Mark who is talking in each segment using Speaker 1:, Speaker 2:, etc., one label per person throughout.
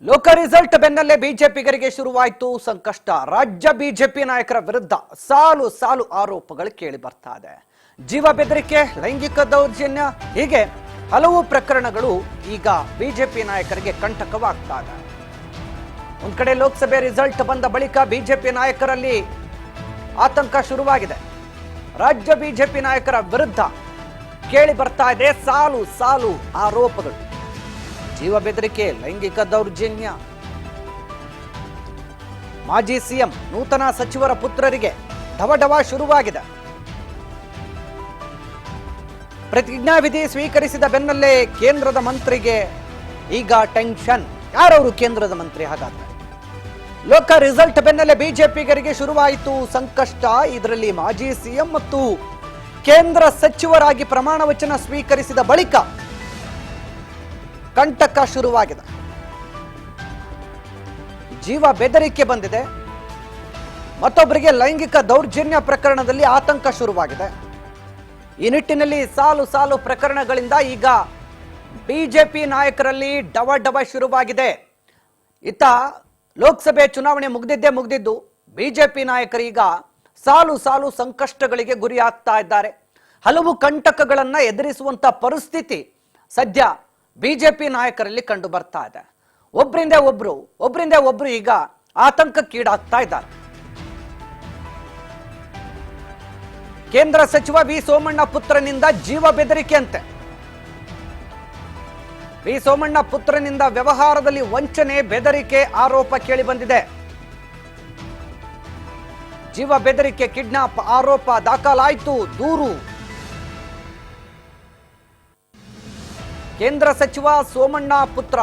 Speaker 1: ಲೋಕ ರಿಸಲ್ಟ್ ಬೆನ್ನಲ್ಲೇ ಬಿಜೆಪಿಗರಿಗೆ ಶುರುವಾಯಿತು ಸಂಕಷ್ಟ. ರಾಜ್ಯ ಬಿಜೆಪಿ ನಾಯಕರ ವಿರುದ್ಧ ಸಾಲು ಸಾಲು ಆರೋಪಗಳು ಕೇಳಿ ಬರ್ತಾ ಇದೆ. ಜೀವ ಬೆದರಿಕೆ, ಲೈಂಗಿಕ ದೌರ್ಜನ್ಯ, ಹೀಗೆ ಹಲವು ಪ್ರಕರಣಗಳು ಈಗ ಬಿಜೆಪಿ ನಾಯಕರಿಗೆ ಕಂಟಕವಾಗ್ತಾ ಇದೆ. ಒಂದ್ ಕಡೆ ಲೋಕಸಭೆ ರಿಸಲ್ಟ್ ಬಂದ ಬಳಿಕ ಬಿಜೆಪಿ ನಾಯಕರಲ್ಲಿ ಆತಂಕ ಶುರುವಾಗಿದೆ. ರಾಜ್ಯ ಬಿಜೆಪಿ ನಾಯಕರ ವಿರುದ್ಧ ಕೇಳಿ ಬರ್ತಾ ಇದೆ ಸಾಲು ಸಾಲು ಆರೋಪಗಳು. ಜೀವ ಬೆದರಿಕೆ, ಲೈಂಗಿಕ ದೌರ್ಜನ್ಯ, ಮಾಜಿ ಸಿಎಂ ನೂತನ ಸಚಿವರ ಪುತ್ರರಿಗೆ ಢವಢವ ಶುರುವಾಗಿದೆ. ಪ್ರತಿಜ್ಞಾವಿಧಿ ಸ್ವೀಕರಿಸಿದ ಬೆನ್ನಲ್ಲೇ ಕೇಂದ್ರದ ಮಂತ್ರಿಗೆ ಈಗ ಟೆನ್ಷನ್. ಯಾರವರು ಕೇಂದ್ರದ ಮಂತ್ರಿ? ಹಾಗಾದ್ರೆ ಲೋಕ ರಿಸಲ್ಟ್ ಬೆನ್ನಲ್ಲೇ ಬಿಜೆಪಿಗರಿಗೆ ಶುರುವಾಯಿತು ಸಂಕಷ್ಟ. ಇದರಲ್ಲಿ ಮಾಜಿ ಸಿಎಂ ಮತ್ತು ಕೇಂದ್ರ ಸಚಿವರಾಗಿ ಪ್ರಮಾಣ ವಚನ ಸ್ವೀಕರಿಸಿದ ಬಳಿಕ ಕಂಟಕ ಶುರುವಾಗಿದೆ. ಜೀವ ಬೆದರಿಕೆ ಬಂದಿದೆ. ಮತ್ತೊಬ್ಬರಿಗೆ ಲೈಂಗಿಕ ದೌರ್ಜನ್ಯ ಪ್ರಕರಣದಲ್ಲಿ ಆತಂಕ ಶುರುವಾಗಿದೆ. ಈ ನಿಟ್ಟಿನಲ್ಲಿ ಸಾಲು ಸಾಲು ಪ್ರಕರಣಗಳಿಂದ ಈಗ ಬಿಜೆಪಿ ನಾಯಕರಲ್ಲಿ ಡವ ಶುರುವಾಗಿದೆ. ಇತ್ತ ಲೋಕಸಭೆ ಚುನಾವಣೆ ಮುಗಿದಿದ್ದು ಬಿಜೆಪಿ ನಾಯಕರೀಗ ಸಾಲು ಸಾಲು ಸಂಕಷ್ಟಗಳಿಗೆ ಗುರಿ ಆಗ್ತಾ ಇದ್ದಾರೆ. ಹಲವು ಕಂಟಕಗಳನ್ನ ಎದುರಿಸುವಂತ ಪರಿಸ್ಥಿತಿ ಸದ್ಯ ಬಿಜೆಪಿ ನಾಯಕರಲ್ಲಿ ಕಂಡು ಬರ್ತಾ ಇದೆ. ಒಬ್ಬರಿಂದ ಒಬ್ರು ಈಗ ಆತಂಕಕ್ಕೀಡಾಗ್ತಾ ಇದ್ದಾರೆ. ಕೇಂದ್ರ ಸಚಿವ ವಿ ಸೋಮಣ್ಣ ಪುತ್ರನಿಂದ ಜೀವ ಬೆದರಿಕೆ ಅಂತೆ. ವಿ ಸೋಮಣ್ಣ ಪುತ್ರನಿಂದ ವ್ಯವಹಾರದಲ್ಲಿ ವಂಚನೆ, ಬೆದರಿಕೆ ಆರೋಪ ಕೇಳಿ ಬಂದಿದೆ. ಜೀವ ಬೆದರಿಕೆ, ಕಿಡ್ನಾಪ್ ಆರೋಪ ದಾಖಲಾಯಿತು. ದೂರು ಕೇಂದ್ರ ಸಚಿವ ಸೋಮಣ್ಣ ಪುತ್ರ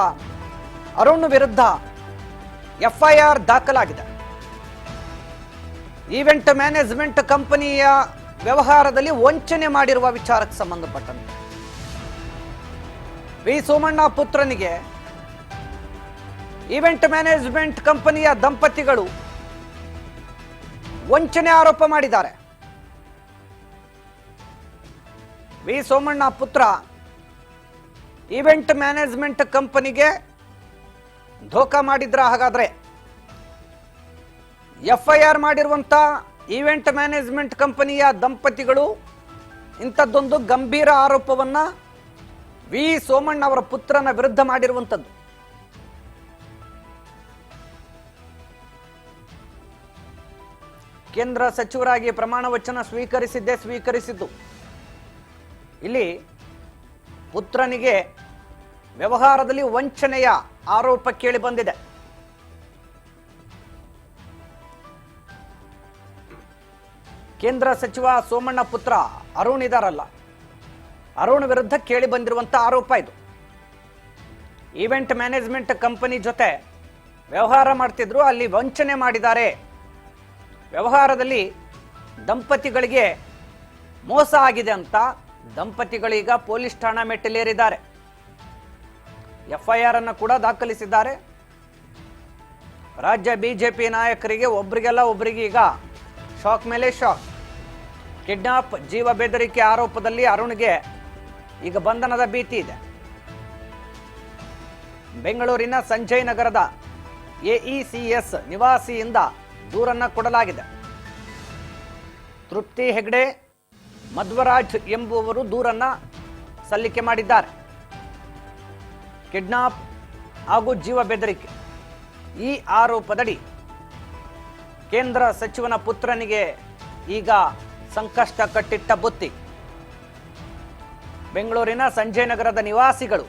Speaker 1: ಅರುಣ್ ವಿರುದ್ಧ ಎಫ್ಐಆರ್ ದಾಖಲಾಗಿದೆ. ಈವೆಂಟ್ ಮ್ಯಾನೇಜ್ಮೆಂಟ್ ಕಂಪನಿಯ ವ್ಯವಹಾರದಲ್ಲಿ ವಂಚನೆ ಮಾಡಿರುವ ವಿಚಾರಕ್ಕೆ ಸಂಬಂಧಪಟ್ಟಂತೆ ವಿ ಸೋಮಣ್ಣ ಪುತ್ರನಿಗೆ ಈವೆಂಟ್ ಮ್ಯಾನೇಜ್ಮೆಂಟ್ ಕಂಪನಿಯ ದಂಪತಿಗಳು ವಂಚನೆ ಆರೋಪ ಮಾಡಿದ್ದಾರೆ. ವಿ ಸೋಮಣ್ಣ ಪುತ್ರ ಈವೆಂಟ್ ಮ್ಯಾನೇಜ್ಮೆಂಟ್ ಕಂಪನಿಗೆ ಧೋಖಾ ಮಾಡಿದ್ರ? ಹಾಗಾದ್ರೆ ಎಫ್ಐಆರ್ ಮಾಡಿರುವಂತ ಈವೆಂಟ್ ಮ್ಯಾನೇಜ್ಮೆಂಟ್ ಕಂಪನಿಯ ದಂಪತಿಗಳು ಇಂಥದ್ದೊಂದು ಗಂಭೀರ ಆರೋಪವನ್ನ ವಿ ಸೋಮಣ್ಣ ಅವರ ಪುತ್ರನ ವಿರುದ್ಧ ಮಾಡಿರುವಂಥದ್ದು. ಕೇಂದ್ರ ಸಚಿವರಾಗಿ ಪ್ರಮಾಣ ವಚನ ಸ್ವೀಕರಿಸಿದ್ದು ಇಲ್ಲಿ ಪುತ್ರನಿಗೆ ವ್ಯವಹಾರದಲ್ಲಿ ವಂಚನೆಯ ಆರೋಪ ಕೇಳಿ ಬಂದಿದೆ. ಕೇಂದ್ರ ಸಚಿವ ಸೋಮಣ್ಣ ಪುತ್ರ ಅರುಣ್ ಇದಾರಲ್ಲ, ಅರುಣ್ ವಿರುದ್ಧ ಕೇಳಿ ಬಂದಿರುವಂತ ಆರೋಪ ಇದು. ಈವೆಂಟ್ ಮ್ಯಾನೇಜ್ಮೆಂಟ್ ಕಂಪನಿ ಜೊತೆ ವ್ಯವಹಾರ ಮಾಡ್ತಿದ್ರು, ಅಲ್ಲಿ ವಂಚನೆ ಮಾಡಿದ್ದಾರೆ. ವ್ಯವಹಾರದಲ್ಲಿ ದಂಪತಿಗಳಿಗೆ ಮೋಸ ಆಗಿದೆ ಅಂತ ದಂಪತಿಗಳೀಗ ಪೊಲೀಸ್ ಠಾಣಾ ಮೆಟ್ಟಿಲೇರಿದ್ದಾರೆ. ಎಫ್ಐಆರ್ ಅನ್ನು ಕೂಡ ದಾಖಲಿಸಿದ್ದಾರೆ. ರಾಜ್ಯ ಬಿಜೆಪಿ ನಾಯಕರಿಗೆ ಒಬ್ಬರಿಗೆ ಈಗ ಶಾಕ್ ಮೇಲೆ ಶಾಕ್. ಕಿಡ್ನಾಪ್, ಜೀವ ಬೆದರಿಕೆ ಆರೋಪದಲ್ಲಿ ಅರುಣ್ಗೆ ಈಗ ಬಂಧನದ ಭೀತಿ ಇದೆ. ಬೆಂಗಳೂರಿನ ಸಂಜಯ್ ನಗರದ ಎಇಸಿಎಸ್ ನಿವಾಸಿಯಿಂದ ದೂರನ್ನ ಕೊಡಲಾಗಿದೆ. ತೃಪ್ತಿ ಹೆಗ್ಡೆ, ಮಧ್ವರಾಜ್ ಎಂಬುವರು ದೂರನ್ನ ಸಲ್ಲಿಕೆ ಮಾಡಿದ್ದಾರೆ. ಕಿಡ್ನಾಪ್ ಹಾಗೂ ಜೀವ ಬೆದರಿಕೆ ಈ ಆರೋಪದಡಿ ಕೇಂದ್ರ ಸಚಿವನ ಪುತ್ರನಿಗೆ ಈಗ ಸಂಕಷ್ಟ ಕಟ್ಟಿಟ್ಟ ಬುತ್ತಿ. ಬೆಂಗಳೂರಿನ ಸಂಜಯ್ ನಗರದ ನಿವಾಸಿಗಳು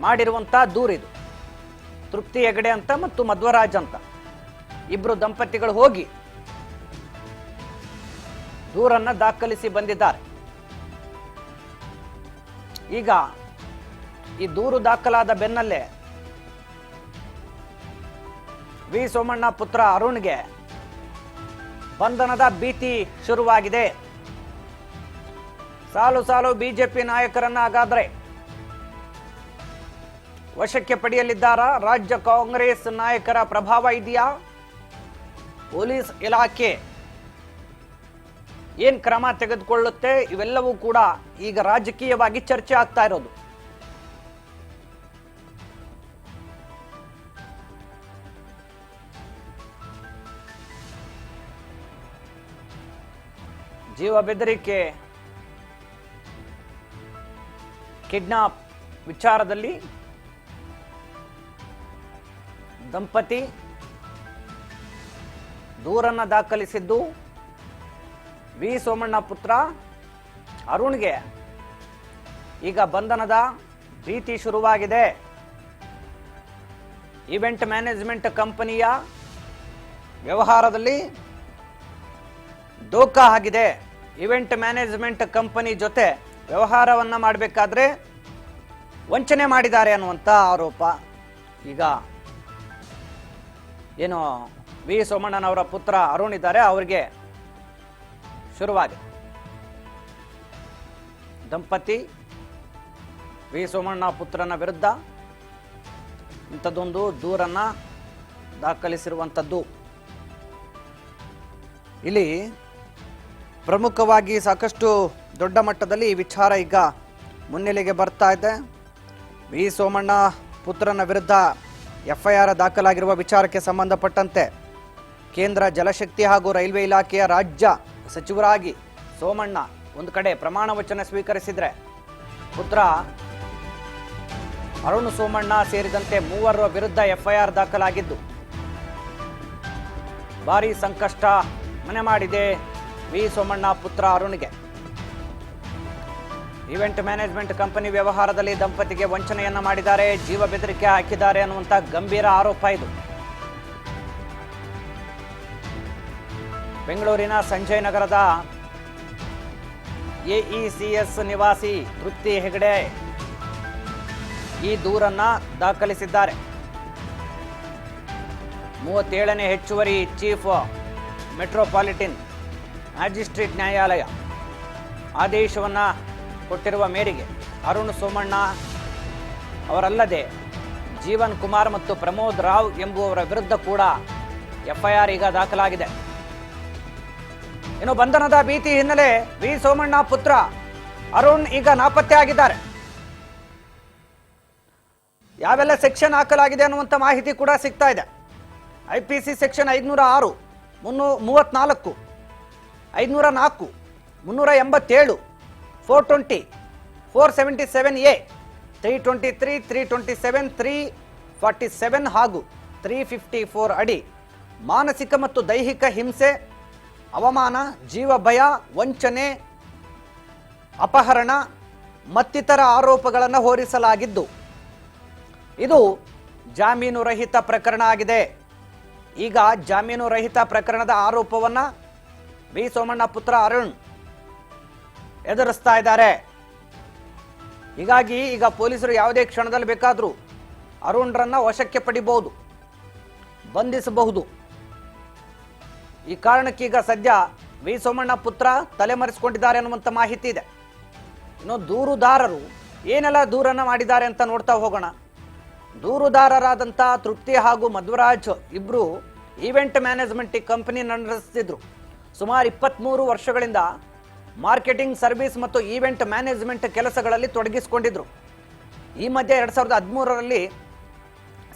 Speaker 1: ಮಾಡಿರುವಂತಹ ದೂರಿದು. ತೃಪ್ತಿ ಹೆಗಡೆ ಅಂತ ಮತ್ತು ಮಧ್ವರಾಜ್ ಅಂತ ಇಬ್ರು ದಂಪತಿಗಳು ಹೋಗಿ ದೂರನ್ನ ದಾಖಲಿಸಿ ಬಂದಿದ್ದಾರೆ. ಈಗ ಈ ದೂರು ದಾಖಲಾದ ಬೆನ್ನಲ್ಲೇ ವಿ ಸೋಮಣ್ಣ ಪುತ್ರ ಅರುಣ್ಗೆ ಬಂಧನದ ಭೀತಿ ಶುರುವಾಗಿದೆ. ಸಾಲು ಸಾಲು ಬಿಜೆಪಿ ನಾಯಕರನ್ನ ಹಾಗಾದ್ರೆ ವಶಕ್ಕೆ ಪಡೆಯಲಿದ್ದಾರಾ? ರಾಜ್ಯ ಕಾಂಗ್ರೆಸ್ ನಾಯಕರ ಪ್ರಭಾವ ಇದೆಯಾ? ಪೊಲೀಸ್ ಇಲಾಖೆ ಏನ್ ಕ್ರಮ ತೆಗೆದುಕೊಳ್ಳುತ್ತೆ? ಇವೆಲ್ಲವೂ ಕೂಡ ಈಗ ರಾಜಕೀಯವಾಗಿ ಚರ್ಚೆ ಆಗ್ತಾ ಇರೋದು. ಜೀವ ಬೆದರಿಕೆ, ಕಿಡ್ನಾಪ್ ವಿಚಾರದಲ್ಲಿ ದಂಪತಿ ದೂರನ್ನು ದಾಖಲಿಸಿದ್ದು ವಿ ಸೋಮಣ್ಣ ಪುತ್ರ ಅರುಣ್ಗೆ ಈಗ ಬಂಧನದ ಭೀತಿ ಶುರುವಾಗಿದೆ. ಈವೆಂಟ್ ಮ್ಯಾನೇಜ್ಮೆಂಟ್ ಕಂಪನಿಯ ವ್ಯವಹಾರದಲ್ಲಿ ದೋಖಾ ಆಗಿದೆ. ಈವೆಂಟ್ ಮ್ಯಾನೇಜ್ಮೆಂಟ್ ಕಂಪನಿ ಜೊತೆ ವ್ಯವಹಾರವನ್ನು ಮಾಡಬೇಕಾದ್ರೆ ವಂಚನೆ ಮಾಡಿದ್ದಾರೆ ಅನ್ನುವಂಥ ಆರೋಪ ಈಗ ಏನು ವಿ ಸೋಮಣ್ಣನವರ ಪುತ್ರ ಅರುಣ್ ಇದ್ದಾರೆ ಅವರಿಗೆ ಶುರುವಾಗಿದೆ. ದಂಪತಿ ವಿ ಸೋಮಣ್ಣ ಪುತ್ರನ ವಿರುದ್ಧ ಇಂಥದ್ದೊಂದು ದೂರನ್ನ ದಾಖಲಿಸಿರುವಂಥದ್ದು. ಇಲ್ಲಿ ಪ್ರಮುಖವಾಗಿ ಸಾಕಷ್ಟು ದೊಡ್ಡ ಮಟ್ಟದಲ್ಲಿ ಈ ವಿಚಾರ ಈಗ ಮುನ್ನೆಲೆಗೆ ಬರ್ತಾ ಇದೆ. ವಿ ಸೋಮಣ್ಣ ಪುತ್ರನ ವಿರುದ್ಧ FIR ದಾಖಲಾಗಿರುವ ವಿಚಾರಕ್ಕೆ ಸಂಬಂಧಪಟ್ಟಂತೆ ಕೇಂದ್ರ ಜಲಶಕ್ತಿ ಹಾಗೂ ರೈಲ್ವೆ ಇಲಾಖೆಯ ರಾಜ್ಯ ಸಚಿವರಾಗಿ ಸೋಮಣ್ಣ ಒಂದು ಕಡೆ ಪ್ರಮಾಣ ವಚನ ಸ್ವೀಕರಿಸಿದರೆ, ಪುತ್ರ ಅರುಣ್ ಸೋಮಣ್ಣ ಸೇರಿದಂತೆ 3 ವಿರುದ್ಧ FIR ದಾಖಲಾಗಿದ್ದು ಭಾರೀ ಸಂಕಷ್ಟ ಮನೆ ಮಾಡಿದೆ ವಿ ಸೋಮಣ್ಣ ಪುತ್ರ ಅರುಣ್ಗೆ. ಈವೆಂಟ್ ಮ್ಯಾನೇಜ್ಮೆಂಟ್ ಕಂಪನಿ ವ್ಯವಹಾರದಲ್ಲಿ ದಂಪತಿಗೆ ವಂಚನೆಯನ್ನ ಮಾಡಿದ್ದಾರೆ, ಜೀವ ಬೆದರಿಕೆ ಹಾಕಿದ್ದಾರೆ ಅನ್ನುವಂಥ ಗಂಭೀರ ಆರೋಪ ಇದು. ಬೆಂಗಳೂರಿನ ಸಂಜಯ್ ನಗರದ AECS ನಿವಾಸಿ ತೃಪ್ತಿ ಹೆಗಡೆ ಈ ದೂರನ್ನ ದಾಖಲಿಸಿದ್ದಾರೆ. 37ನೇ ಹೆಚ್ಚುವರಿ ಚೀಫ್ ಮೆಟ್ರೋಪಾಲಿಟನ್ ಮ್ಯಾಜಿಸ್ಟ್ರೇಟ್ ನ್ಯಾಯಾಲಯ ಆದೇಶವನ್ನ ಕೊಟ್ಟಿರುವ ಮೇರೆಗೆ ಅರುಣ್ ಸೋಮಣ್ಣ ಅವರಲ್ಲದೆ ಜೀವನ್ ಕುಮಾರ್ ಮತ್ತು ಪ್ರಮೋದ್ ರಾವ್ ಎಂಬುವವರ ವಿರುದ್ಧ ಕೂಡ FIR ಈಗ ದಾಖಲಾಗಿದೆ. ಇನ್ನು ಬಂಧನದ ಭೀತಿ ಹಿನ್ನೆಲೆ ವಿ ಸೋಮಣ್ಣ ಪುತ್ರ ಅರುಣ್ ಈಗ ನಾಪತ್ತೆ ಆಗಿದ್ದಾರೆ. ಯಾವೆಲ್ಲ ಸೆಕ್ಷನ್ ಹಾಕಲಾಗಿದೆ ಅನ್ನುವಂಥ ಮಾಹಿತಿ ಕೂಡ ಸಿಗ್ತಾ ಇದೆ. IPC ಸೆಕ್ಷನ್ 506, 334, 504, 387, 420, 477A, 323, 327, 347 ಹಾಗೂ 354 ಅಡಿ ಮಾನಸಿಕ ಮತ್ತು ದೈಹಿಕ ಹಿಂಸೆ, ಅವಮಾನ, ಜೀವ ಭಯ, ವಂಚನೆ, ಅಪಹರಣ ಮತ್ತಿತರ ಆರೋಪಗಳನ್ನು ಹೊರಿಸಲಾಗಿದ್ದು ಇದು ಜಾಮೀನು ರಹಿತ ಪ್ರಕರಣ ಆಗಿದೆ. ಈಗ ಜಾಮೀನು ರಹಿತ ಪ್ರಕರಣದ ಆರೋಪವನ್ನ ವಿ ಸೋಮಣ್ಣ ಪುತ್ರ ಅರುಣ್ ಎದುರಿಸ್ತಾ ಇದ್ದಾರೆ. ಹೀಗಾಗಿ ಈಗ ಪೊಲೀಸರು ಯಾವುದೇ ಕ್ಷಣದಲ್ಲಿ ಬೇಕಾದರೂ ಅರುಣ್ರನ್ನ ವಶಕ್ಕೆ ಪಡಿಬಹುದು, ಬಂಧಿಸಬಹುದು. ಈ ಕಾರಣಕ್ಕೀಗ ಸದ್ಯ ವಿ ಸೋಮಣ್ಣ ಪುತ್ರ ತಲೆಮರೆಸಿಕೊಂಡಿದ್ದಾರೆ ಅನ್ನುವಂಥ ಮಾಹಿತಿ ಇದೆ. ಇನ್ನು ದೂರುದಾರರು ಏನೆಲ್ಲ ದೂರನ್ನ ಮಾಡಿದ್ದಾರೆ ಅಂತ ನೋಡ್ತಾ ಹೋಗೋಣ. ದೂರುದಾರರಾದಂಥ ತೃಪ್ತಿ ಹಾಗೂ ಮಧ್ವರಾಜ್ ಇಬ್ಬರು ಈವೆಂಟ್ ಮ್ಯಾನೇಜ್ಮೆಂಟ್ ಕಂಪನಿ ನಡೆಸ್ತಿದ್ರು. ಸುಮಾರು 23 ವರ್ಷಗಳಿಂದ ಮಾರ್ಕೆಟಿಂಗ್, ಸರ್ವಿಸ್ ಮತ್ತು ಈವೆಂಟ್ ಮ್ಯಾನೇಜ್ಮೆಂಟ್ ಕೆಲಸಗಳಲ್ಲಿ ತೊಡಗಿಸಿಕೊಂಡಿದ್ರು. ಈ ಮಧ್ಯೆ 2013ರಲ್ಲಿ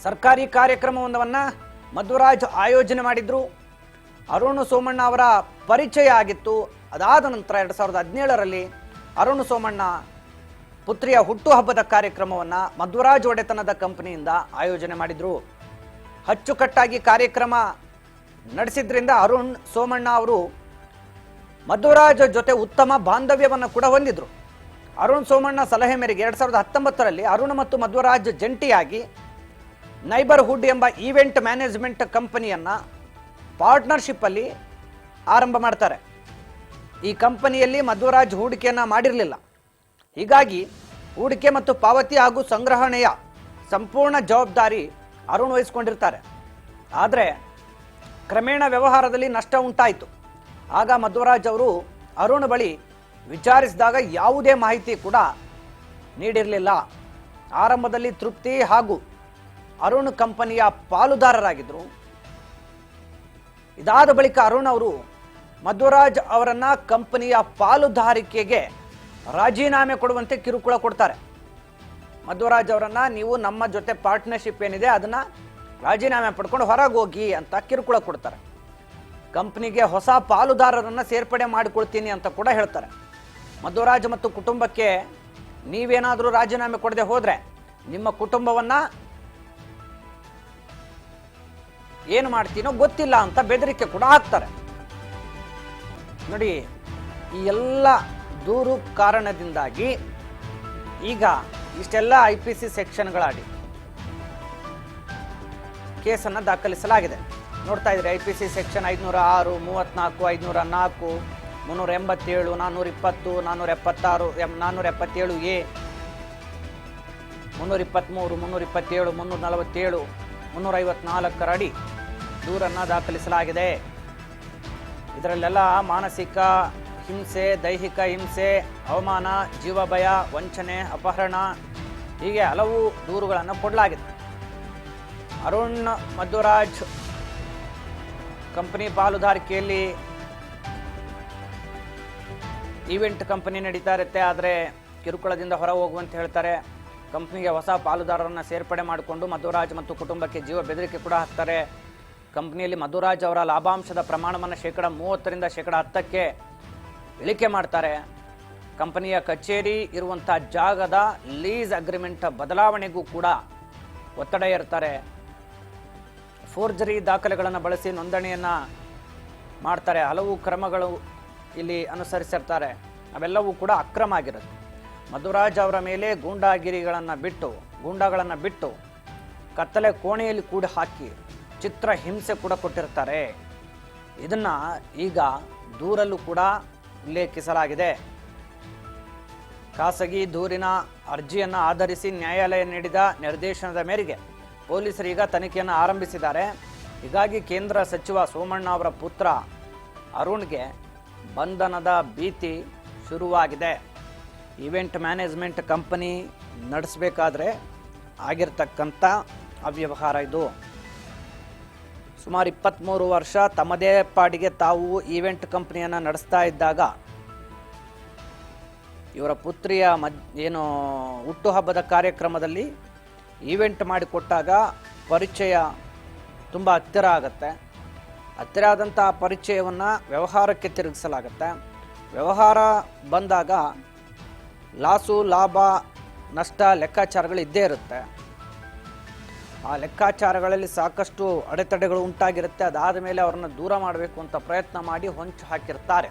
Speaker 1: ಸರ್ಕಾರಿ ಕಾರ್ಯಕ್ರಮವೊಂದನ್ನು ಮಧ್ವರಾಜ್ ಆಯೋಜನೆ ಮಾಡಿದ್ರು. ಅರುಣ್ ಸೋಮಣ್ಣ ಅವರ ಪರಿಚಯ ಆಗಿತ್ತು. ಅದಾದ ನಂತರ 2017ರಲ್ಲಿ ಅರುಣ್ ಸೋಮಣ್ಣ ಪುತ್ರಿಯ ಹುಟ್ಟುಹಬ್ಬದ ಕಾರ್ಯಕ್ರಮವನ್ನು ಮಧ್ವರಾಜ್ ಒಡೆತನದ ಕಂಪನಿಯಿಂದ ಆಯೋಜನೆ ಮಾಡಿದ್ರು. ಅಚ್ಚುಕಟ್ಟಾಗಿ ಕಾರ್ಯಕ್ರಮ ನಡೆಸಿದ್ರಿಂದ ಅರುಣ್ ಸೋಮಣ್ಣ ಅವರು ಮಧ್ವರಾಜ್ ಜೊತೆ ಉತ್ತಮ ಬಾಂಧವ್ಯವನ್ನು ಕೂಡ ಹೊಂದಿದ್ರು. ಅರುಣ್ ಸೋಮಣ್ಣ ಸಲಹೆ ಮೇರೆಗೆ 2019ರಲ್ಲಿ ಅರುಣ್ ಮತ್ತು ಮಧ್ವರಾಜ್ ಜಂಟಿಯಾಗಿ ನೈಬರ್ಹುಡ್ ಎಂಬ ಈವೆಂಟ್ ಮ್ಯಾನೇಜ್ಮೆಂಟ್ ಕಂಪನಿಯನ್ನು ಪಾರ್ಟ್ನರ್ಶಿಪ್ ಅಲ್ಲಿ ಆರಂಭ ಮಾಡ್ತಾರೆ. ಈ ಕಂಪನಿಯಲ್ಲಿ ಮಧ್ವರಾಜ್ ಹೂಡಿಕೆಯನ್ನು ಮಾಡಿರಲಿಲ್ಲ. ಹೀಗಾಗಿ ಹೂಡಿಕೆ ಮತ್ತು ಪಾವತಿ ಹಾಗೂ ಸಂಗ್ರಹಣೆಯ ಸಂಪೂರ್ಣ ಜವಾಬ್ದಾರಿ ಅರುಣ್ ವಹಿಸಿಕೊಂಡಿರ್ತಾರೆ. ಆದರೆ ಕ್ರಮೇಣ ವ್ಯವಹಾರದಲ್ಲಿ ನಷ್ಟ ಉಂಟಾಯಿತು. ಆಗ ಮಧ್ವರಾಜ್ ಅವರು ಅರುಣ್ ಬಳಿ ವಿಚಾರಿಸಿದಾಗ ಯಾವುದೇ ಮಾಹಿತಿ ಕೂಡ ನೀಡಿರಲಿಲ್ಲ. ಆರಂಭದಲ್ಲಿ ತೃಪ್ತಿ ಹಾಗೂ ಅರುಣ್ ಕಂಪನಿಯ ಪಾಲುದಾರರಾಗಿದ್ದರು. ಇದಾದ ಬಳಿಕ ಅರುಣ್ ಅವರು ಮಧ್ವರಾಜ್ ಅವರನ್ನ ಕಂಪನಿಯ ಪಾಲುದಾರಿಕೆಗೆ ರಾಜೀನಾಮೆ ಕೊಡುವಂತೆ ಕಿರುಕುಳ ಕೊಡ್ತಾರೆ. ಮಧ್ವರಾಜ್ ಅವರನ್ನ ನೀವು ನಮ್ಮ ಜೊತೆ ಪಾರ್ಟ್ನರ್ಶಿಪ್ ಏನಿದೆ ಅದನ್ನ ರಾಜೀನಾಮೆ ಪಡ್ಕೊಂಡು ಹೊರಗೆ ಹೋಗಿ ಅಂತ ಕಿರುಕುಳ ಕೊಡ್ತಾರೆ. ಕಂಪ್ನಿಗೆ ಹೊಸ ಪಾಲುದಾರರನ್ನು ಸೇರ್ಪಡೆ ಮಾಡಿಕೊಳ್ತೀನಿ ಅಂತ ಕೂಡ ಹೇಳ್ತಾರೆ. ಮಧ್ವರಾಜ್ ಮತ್ತು ಕುಟುಂಬಕ್ಕೆ ನೀವೇನಾದರೂ ರಾಜೀನಾಮೆ ಕೊಡದೆ ಹೋದ್ರೆ ನಿಮ್ಮ ಕುಟುಂಬವನ್ನ ಏನು ಮಾಡ್ತೀನೋ ಗೊತ್ತಿಲ್ಲ ಅಂತ ಬೆದರಿಕೆ ಕೂಡ ಹಾಕ್ತಾರೆ. ನೋಡಿ, ಈ ಎಲ್ಲ ದೂರು ಕಾರಣದಿಂದಾಗಿ ಈಗ ಇಷ್ಟೆಲ್ಲ IPC ಸೆಕ್ಷನ್ಗಳಾಗಿ ಕೇಸನ್ನು ದಾಖಲಿಸಲಾಗಿದೆ. ನೋಡ್ತಾ ಇದ್ರೆ IPC ಸೆಕ್ಷನ್ 506, 34, 504, 387, 420, 476, 477A, 323, 327, 347, 354 ಅಡಿ ದೂರನ್ನು ದಾಖಲಿಸಲಾಗಿದೆ. ಇದರಲ್ಲೆಲ್ಲ ಮಾನಸಿಕ ಹಿಂಸೆ, ದೈಹಿಕ ಹಿಂಸೆ, ಅವಮಾನ, ಜೀವಭಯ, ವಂಚನೆ, ಅಪಹರಣ ಹೀಗೆ ಹಲವು ದೂರುಗಳನ್ನು ಕೊಡಲಾಗಿದೆ. ಅರುಣ್ ಮಧ್ವರಾಜ್ ಕಂಪನಿ ಪಾಲುದಾರಿಕೆಯಲ್ಲಿ ಈವೆಂಟ್ ಕಂಪನಿ ನಡೀತಾ ಇರುತ್ತೆ, ಆದರೆ ಕಿರುಕುಳದಿಂದ ಹೊರ ಹೋಗುವಂತ ಹೇಳ್ತಾರೆ. ಕಂಪ್ನಿಗೆ ಹೊಸ ಪಾಲುದಾರರನ್ನು ಸೇರ್ಪಡೆ ಮಾಡಿಕೊಂಡು ಮಧ್ವರಾಜ್ ಮತ್ತು ಕುಟುಂಬಕ್ಕೆ ಜೀವ ಬೆದರಿಕೆ ಕೂಡ ಹಾಕ್ತಾರೆ. ಕಂಪ್ನಿಯಲ್ಲಿ ಮಧ್ವರಾಜ್ ಅವರ ಲಾಭಾಂಶದ ಪ್ರಮಾಣವನ್ನು 30% ರಿಂದ 10% ಇಳಿಕೆ ಮಾಡ್ತಾರೆ. ಕಂಪನಿಯ ಕಚೇರಿ ಇರುವಂಥ ಜಾಗದ ಲೀಸ್ ಅಗ್ರಿಮೆಂಟ್ ಬದಲಾವಣೆಗೂ ಕೂಡ ಒತ್ತಡ ಇರ್ತಾರೆ. ಫೋರ್ಜರಿ ದಾಖಲೆಗಳನ್ನು ಬಳಸಿ ನೋಂದಣಿಯನ್ನು ಮಾಡ್ತಾರೆ. ಹಲವು ಕ್ರಮಗಳು ಇಲ್ಲಿ ಅನುಸರಿಸಿರ್ತಾರೆ. ಅವೆಲ್ಲವೂ ಕೂಡ ಅಕ್ರಮ ಆಗಿರುತ್ತೆ. ಮಧ್ವರಾಜ್ ಅವರ ಮೇಲೆ ಗೂಂಡಾಗಳನ್ನು ಬಿಟ್ಟು ಕತ್ತಲೆ ಕೋಣೆಯಲ್ಲಿ ಕೂಡ ಹಾಕಿ ಚಿತ್ರ ಹಿಂಸೆ ಕೂಡ ಕೊಟ್ಟಿರ್ತಾರೆ. ಇದನ್ನ ಈಗ ದೂರಲ್ಲೂ ಕೂಡ ಉಲ್ಲೇಖಿಸಲಾಗಿದೆ. ಖಾಸಗಿ ದೂರಿನ ಅರ್ಜಿಯನ್ನು ಆಧರಿಸಿ ನ್ಯಾಯಾಲಯ ನೀಡಿದ ನಿರ್ದೇಶನದ ಮೇರೆಗೆ ಪೊಲೀಸರೀಗ ತನಿಖೆಯನ್ನು ಆರಂಭಿಸಿದ್ದಾರೆ. ಹೀಗಾಗಿ ಕೇಂದ್ರ ಸಚಿವ ಸೋಮಣ್ಣ ಅವರ ಪುತ್ರ ಅರುಣ್ಗೆ ಬಂಧನದ ಭೀತಿ ಶುರುವಾಗಿದೆ. ಈವೆಂಟ್ ಮ್ಯಾನೇಜ್ಮೆಂಟ್ ಕಂಪನಿ ನಡೆಸಬೇಕಾದ್ರೆ ಆಗಿರ್ತಕ್ಕಂಥ ಅವ್ಯವಹಾರ ಇದು. ಸುಮಾರು 23 ವರ್ಷ ತಮ್ಮದೇ ಪಾಡಿಗೆ ತಾವು ಈವೆಂಟ್ ಕಂಪನಿಯನ್ನು ನಡೆಸ್ತಾ ಇದ್ದಾಗ ಇವರ ಪುತ್ರಿಯ ಏನು ಹುಟ್ಟುಹಬ್ಬದ ಕಾರ್ಯಕ್ರಮದಲ್ಲಿ ಈವೆಂಟ್ ಮಾಡಿಕೊಟ್ಟಾಗ ಪರಿಚಯ ತುಂಬ ಹತ್ತಿರ ಆಗುತ್ತೆ. ಹತ್ತಿರ ಆದಂಥ ಪರಿಚಯವನ್ನು ವ್ಯವಹಾರಕ್ಕೆ ತಿರುಗಿಸಲಾಗುತ್ತೆ. ವ್ಯವಹಾರ ಬಂದಾಗ ಲಾಸು, ಲಾಭ, ನಷ್ಟ ಲೆಕ್ಕಾಚಾರಗಳು ಇದ್ದೇ ಇರುತ್ತೆ. ಆ ಲೆಕ್ಕಾಚಾರಗಳಲ್ಲಿ ಸಾಕಷ್ಟು ಅಡೆತಡೆಗಳು ಉಂಟಾಗಿರುತ್ತೆ. ಅದಾದ ಮೇಲೆ ಅವರನ್ನು ದೂರ ಮಾಡಬೇಕು ಅಂತ ಪ್ರಯತ್ನ ಮಾಡಿ ಹೊಂಚು ಹಾಕಿರ್ತಾರೆ.